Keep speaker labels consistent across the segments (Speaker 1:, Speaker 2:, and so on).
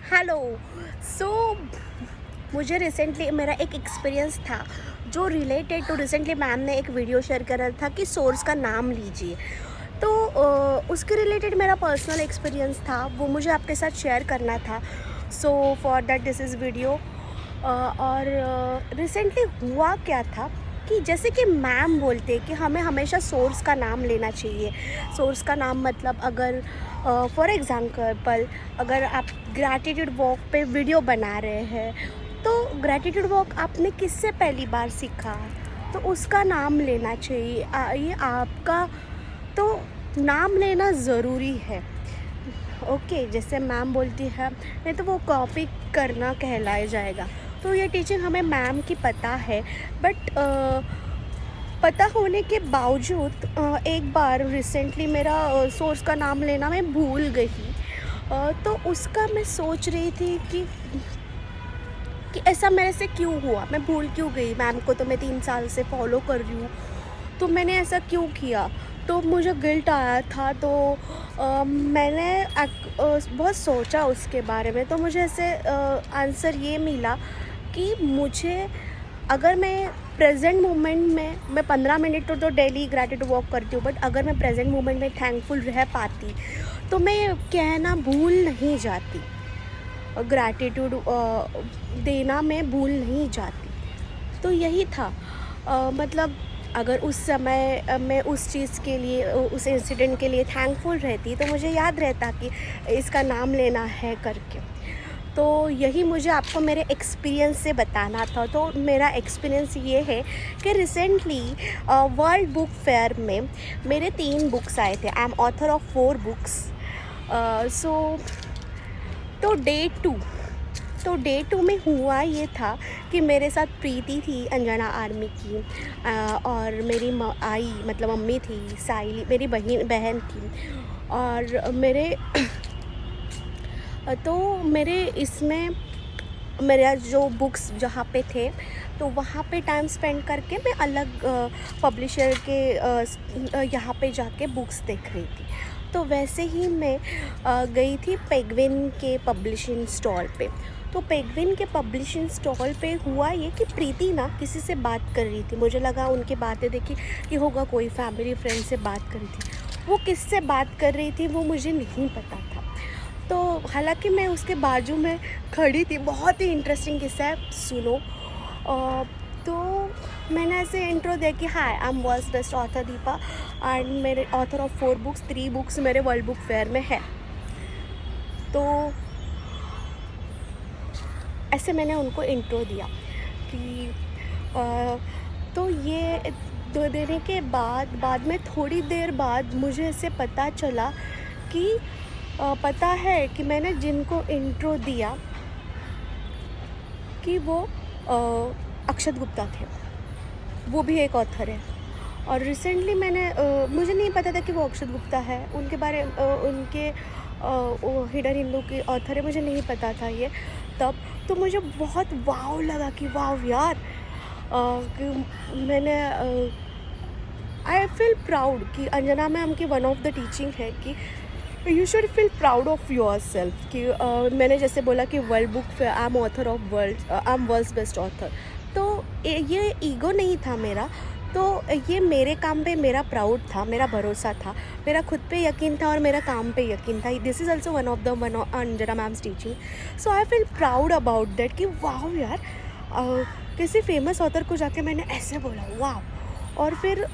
Speaker 1: Hello. सो मुझे recently मेरा एक एक्सपीरियंस था जो रिलेटेड टू रिसेंटली मैम ने एक वीडियो शेयर करा था कि सोर्स का नाम लीजिए। तो उसके रिलेटेड मेरा पर्सनल एक्सपीरियंस था, वो मुझे आपके साथ शेयर करना था। So for that this is video. और रिसेंटली हुआ क्या था कि जैसे कि मैम बोलते कि हमें हमेशा सोर्स का नाम लेना चाहिए। सोर्स का नाम मतलब अगर फॉर एग्जांपल अगर आप ग्रैटिट्यूड वॉक पे वीडियो बना रहे हैं, तो ग्रैटिट्यूड वॉक आपने किससे पहली बार सीखा, तो उसका नाम लेना चाहिए। ये आपका तो नाम लेना ज़रूरी है। ओके, जैसे मैम बोलती है नहीं तो वो कॉपी करना कहलाया जाएगा। तो ये टीचिंग हमें मैम की पता है, बट पता होने के बावजूद एक बार रिसेंटली मेरा सोर्स का नाम लेना मैं भूल गई। तो उसका मैं सोच रही थी कि ऐसा मेरे से क्यों हुआ, मैं भूल क्यों गई। मैम को तो मैं 3 साल से फॉलो कर रही हूँ, तो मैंने ऐसा क्यों किया। तो मुझे गिल्ट आया था। तो मैंने बहुत सोचा उसके बारे में। तो मुझे ऐसे आंसर ये मिला कि मुझे अगर मैं प्रेजेंट मोमेंट में मैं 15 मिनट तो डेली ग्रैटिट्यूड वॉक करती हूँ, बट अगर मैं प्रेजेंट मोमेंट में थैंकफुल रह पाती तो मैं कहना भूल नहीं जाती। ग्रैटिट्यूड देना मैं भूल नहीं जाती। तो यही था। मतलब अगर उस समय मैं उस चीज़ के लिए उस इंसिडेंट के लिए थैंकफुल रहती तो मुझे याद रहता कि इसका नाम लेना है करके। तो यही मुझे आपको मेरे एक्सपीरियंस से बताना था। तो मेरा एक्सपीरियंस ये है कि रिसेंटली वर्ल्ड बुक फेयर में मेरे 3 बुक्स आए थे। I am author of 4 books. So तो डे टू में हुआ ये था कि मेरे साथ प्रीति थी, अंजना आर्मी की, और मेरी आई मतलब मम्मी थी, साइली मेरी बहन थी, और मेरे तो मेरे इसमें मेरा जो बुक्स जहाँ पे थे तो वहाँ पे टाइम स्पेंड करके मैं अलग पब्लिशर के यहाँ पे जाके बुक्स देख रही थी। तो वैसे ही मैं गई थी पेंगुइन के पब्लिशिंग स्टॉल पे। तो पेंगुइन के पब्लिशिंग स्टॉल पे हुआ ये कि प्रीति ना किसी से बात कर रही थी। मुझे लगा उनकी बातें देखी कि होगा कोई फैमिली फ्रेंड से बात कर रही थी। वो किससे बात कर रही थी वो मुझे नहीं पता था। तो हालांकि मैं उसके बाजू में खड़ी थी। बहुत ही इंटरेस्टिंग किस्सा है, सुनो। तो मैंने ऐसे इंट्रो दिया कि hi I am world's best author Deepa and मेरे ऑथर ऑफ 4 बुक्स, 3 बुक्स मेरे वर्ल्ड बुक फेयर में है। तो ऐसे मैंने उनको इंट्रो दिया कि तो ये दो देने के बाद में थोड़ी देर बाद मुझे ऐसे पता चला कि पता है कि मैंने जिनको इंट्रो दिया कि वो अक्षत गुप्ता थे। वो भी एक ऑथर है। और रिसेंटली मैंने मुझे नहीं पता था कि वो अक्षत गुप्ता है। उनके बारे उनके हिडन हिंदू के ऑथर है, मुझे नहीं पता था ये तब। तो मुझे बहुत वाव लगा कि वाव यार, कि मैंने आई फील प्राउड कि अंजना मैम की वन ऑफ द टीचिंग है कि you should feel proud of yourself. कि मैंने जैसे बोला कि world book I am author of I am world's best author. तो ये ईगो नहीं था मेरा। तो ये मेरे काम पे मेरा प्राउड था, मेरा भरोसा था, मेरा खुद पे यकीन था और मेरा काम पे यकीन था। This is also one of Anjana ma'am's teaching. So I feel proud about that कि वाह यार, किसी फेमस ऑथर को जाके मैंने ऐसे बोला वाह। और फिर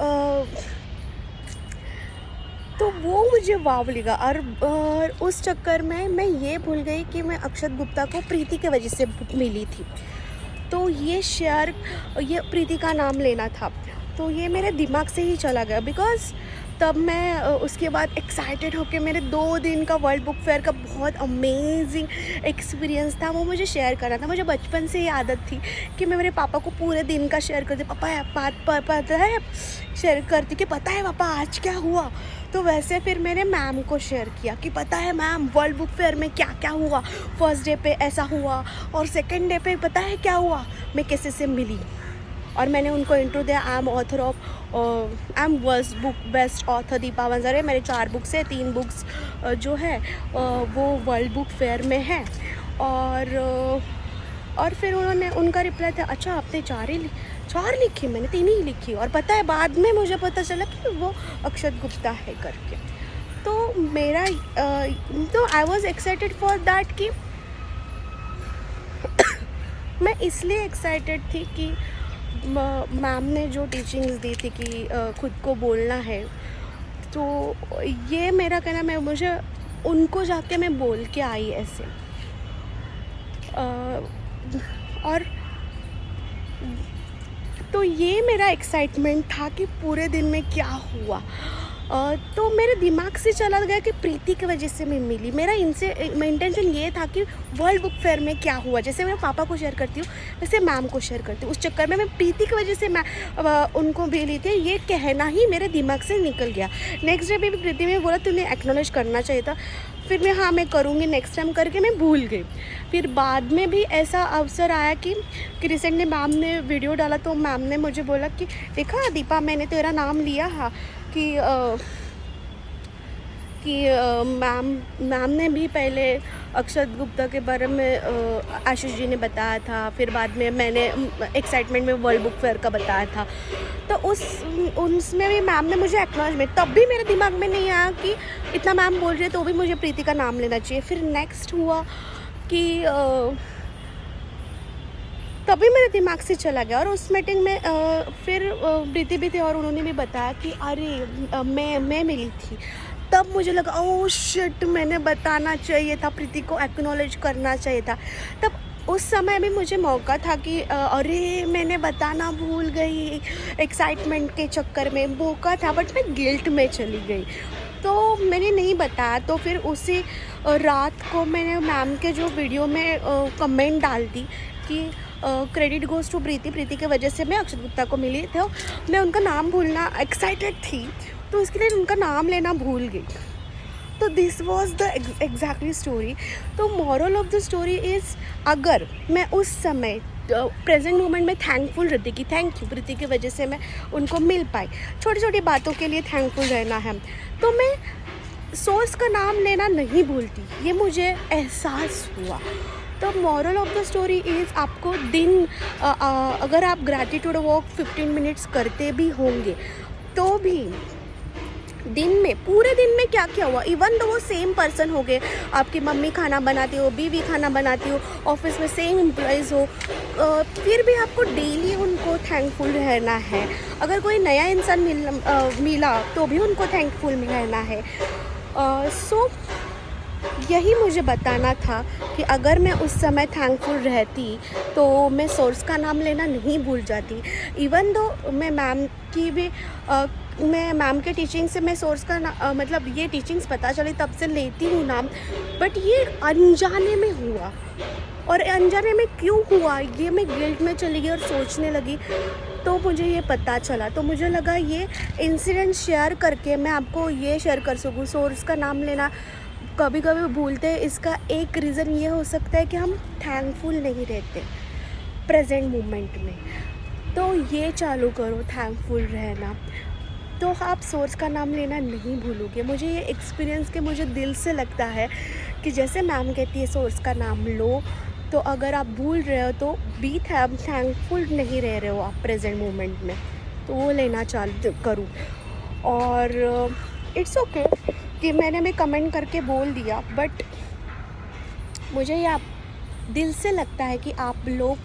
Speaker 1: तो वो मुझे वाव लगा। और उस चक्कर में मैं ये भूल गई कि मैं अक्षत गुप्ता को प्रीति के वजह से मिली थी। तो ये प्रीति का नाम लेना था। तो ये मेरे दिमाग से ही चला गया बिकॉज़ तब मैं उसके बाद एक्साइटेड होके मेरे 2 दिन का वर्ल्ड बुक फेयर का बहुत अमेजिंग एक्सपीरियंस था, वो मुझे शेयर करना था। मुझे बचपन से ही आदत थी कि मैं मेरे पापा को पूरे दिन का शेयर करती, पापा पता है शेयर करती कि पता है पापा आज क्या हुआ। तो वैसे फिर मैंने मैम को शेयर किया कि पता है मैम वर्ल्ड बुक फेयर में क्या क्या हुआ। फर्स्ट डे पे ऐसा हुआ और सेकंड डे पे पता है क्या हुआ, मैं किसी से मिली। और मैंने उनको इंट्रो दिया, I am author of I am world's book best author Deepa Wanjare. मेरे 4 बुक्स है, 3 बुक्स जो है वो वर्ल्ड बुक फेयर में है। और फिर उन्होंने उनका रिप्लाई था, अच्छा आपने 4 लिखी, मैंने 3 ही लिखी। और पता है बाद में मुझे पता चला कि वो अक्षत गुप्ता है करके। तो मेरा तो I was excited for that कि मैं इसलिए एक्साइटेड थी कि मैम ने जो टीचिंग्स दी थी कि खुद को बोलना है, तो ये मेरा कहना, मैं मुझे उनको जाके मैं बोल के आई ऐसे। और तो ये मेरा एक्साइटमेंट था कि पूरे दिन में क्या हुआ। तो मेरे दिमाग से चला गया कि प्रीति की वजह से मैं मिली। मेरा इंटेंशन ये था कि वर्ल्ड बुक फेयर में क्या हुआ, जैसे मैं पापा को शेयर करती हूँ वैसे मैम को शेयर करती हूँ। उस चक्कर में मैं प्रीति की वजह से मैं उनको मिली थी, ये कहना ही मेरे दिमाग से निकल गया। नेक्स्ट डे भी प्रीति ने बोला तूने एक्नॉलेज करना चाहिए था। फिर मैं हाँ मैं करूँगी नेक्स्ट टाइम करके मैं भूल गई। फिर बाद में भी ऐसा अवसर आया कि रिसेंटली मैम ने वीडियो डाला, तो मैम ने मुझे बोला कि देखा दीपा, मैंने तेरा नाम लिया है कि मैम ने भी पहले अक्षत गुप्ता के बारे में आशीष जी ने बताया था, फिर बाद में मैंने एक्साइटमेंट में वर्ल्ड बुक फेयर का बताया था। तो उसमें भी मैम ने मुझे एक्नॉलेजमेंट, तब भी मेरे दिमाग में नहीं आया कि इतना मैम बोल रही है तो भी मुझे प्रीति का नाम लेना चाहिए। फिर नेक्स्ट हुआ कि तभी मेरे दिमाग से चला गया। और उस मीटिंग में फिर प्रीति भी थे और उन्होंने भी बताया कि अरे मैं मिली थी। तब मुझे लगा ओह शिट, मैंने बताना चाहिए था, प्रीति को एक्नॉलेज करना चाहिए था। तब उस समय भी मुझे मौका था कि अरे मैंने बताना भूल गई, एक्साइटमेंट के चक्कर में मौका था, बट मैं गिल्ट में चली गई तो मैंने नहीं बताया। तो फिर उसी रात को मैंने मैम के जो वीडियो में कमेंट डाल दी कि क्रेडिट गोज़ टू प्रीति की वजह से मैं अक्षत गुप्ता को मिली। तो मैं उनका नाम भूलना एक्साइटेड थी, तो इसके लिए उनका नाम लेना भूल गई। तो this was the exactly story. तो moral of the story is, अगर मैं उस समय प्रेजेंट मोमेंट में थैंकफुल रहती कि थैंक यू प्रीति की वजह से मैं उनको मिल पाई, छोटी छोटी बातों के लिए थैंकफुल रहना है, तो मैं सोर्स का नाम लेना नहीं भूलती। ये मुझे एहसास हुआ। तो moral of the story is, आपको दिन अगर आप ग्रैटिट्यूड वॉक 15 मिनट्स करते भी होंगे तो भी दिन में, पूरे दिन में क्या क्या हुआ, इवन तो वो सेम पर्सन हो गए, आपकी मम्मी खाना बनाती हो, बीवी खाना बनाती हो, ऑफिस में सेम एम्प्लॉयज़ हो, फिर भी आपको डेली उनको थैंकफुल रहना है। अगर कोई नया इंसान मिला तो भी उनको थैंकफुल रहना है। सो यही मुझे बताना था कि अगर मैं उस समय थैंकफुल रहती तो मैं सोर्स का नाम लेना नहीं भूल जाती। इवन दो मैं मैम की भी मैं मैम के टीचिंग से मैं सोर्स का मतलब ये टीचिंग्स पता चली तब से लेती हूँ नाम, बट ये अनजाने में हुआ। और अनजाने में क्यों हुआ, ये मैं गिल्ट में चली गई और सोचने लगी, तो मुझे ये पता चला। तो मुझे लगा ये इंसिडेंट शेयर करके मैं आपको ये शेयर कर सकूँ। सोर्स का नाम लेना कभी कभी भूलते हैं, इसका एक रीज़न ये हो सकता है कि हम थैंकफुल नहीं रहते प्रेजेंट मोमेंट में। तो ये चालू करो थैंकफुल रहना, तो आप सोर्स का नाम लेना नहीं भूलोगे। मुझे ये एक्सपीरियंस के मुझे दिल से लगता है कि जैसे मैम कहती है सोर्स का नाम लो, तो अगर आप भूल रहे हो तो बी थैंकफुल नहीं रह रहे हो आप प्रेजेंट मोमेंट में, तो वो लेना चालू करूँ। और इट्स ओके कि मैंने भी कमेंट करके बोल दिया, बट मुझे ये आप दिल से लगता है कि आप लोग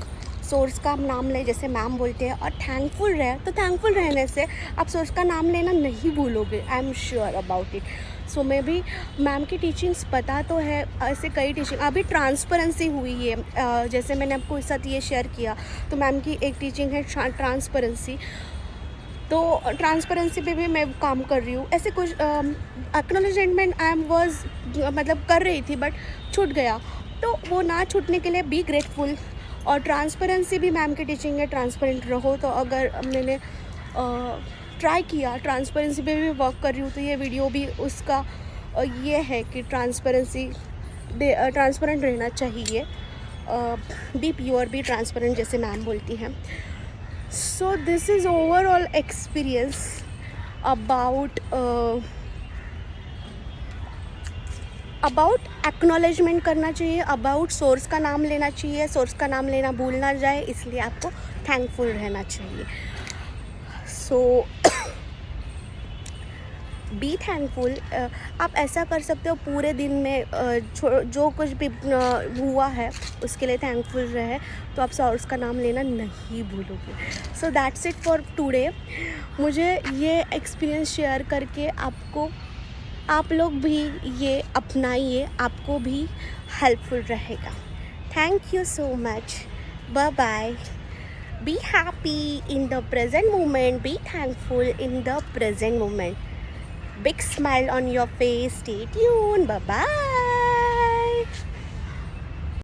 Speaker 1: सोर्स का नाम ले, जैसे मैम बोलते हैं, और थैंकफुल रहे। तो थैंकफुल रहने से आप सोर्स का नाम लेना नहीं भूलोगे, I am sure about it. So मैं भी मैम की टीचिंग्स पता तो है, ऐसे कई टीचिंग अभी ट्रांसपेरेंसी हुई है, जैसे मैंने आपको इस साथ ये शेयर किया, तो मैम की एक टीचिंग है ट्रांसपेरेंसी, तो ट्रांसपेरेंसी पे भी मैं काम कर रही हूँ। ऐसे कुछ एक्नॉलेजमेंट आई वॉज मतलब कर रही थी, बट छूट गया, तो वो ना छूटने के लिए बी ग्रेटफुल। और ट्रांसपेरेंसी भी मैम की टीचिंग है, ट्रांसपेरेंट रहो। तो अगर मैंने ट्राई किया, ट्रांसपेरेंसी पे भी वर्क कर रही हूँ, तो ये वीडियो भी उसका ये है कि ट्रांसपेरेंट रहना चाहिए, बी प्योर, बी ट्रांसपेरेंट, जैसे मैम बोलती हैं। So this is overall experience about acknowledgement करना चाहिए, अबाउट सोर्स का नाम लेना चाहिए, सोर्स का नाम लेना भूल ना जाए, इसलिए आपको थैंकफुल रहना चाहिए. सो बी थैंकफुल. आप ऐसा कर सकते हो पूरे दिन में जो कुछ भी हुआ है उसके लिए थैंकफुल रहे, तो आप सोर्स का नाम लेना नहीं भूलोगे. So that's it for today. मुझे ये एक्सपीरियंस शेयर करके आप लोग भी ये अपनाइए, आपको भी हेल्पफुल रहेगा. Thank you so much. Bye bye. Be happy in the present moment. Be thankful in the present moment. Big smile on your face. Stay tuned. Bye bye.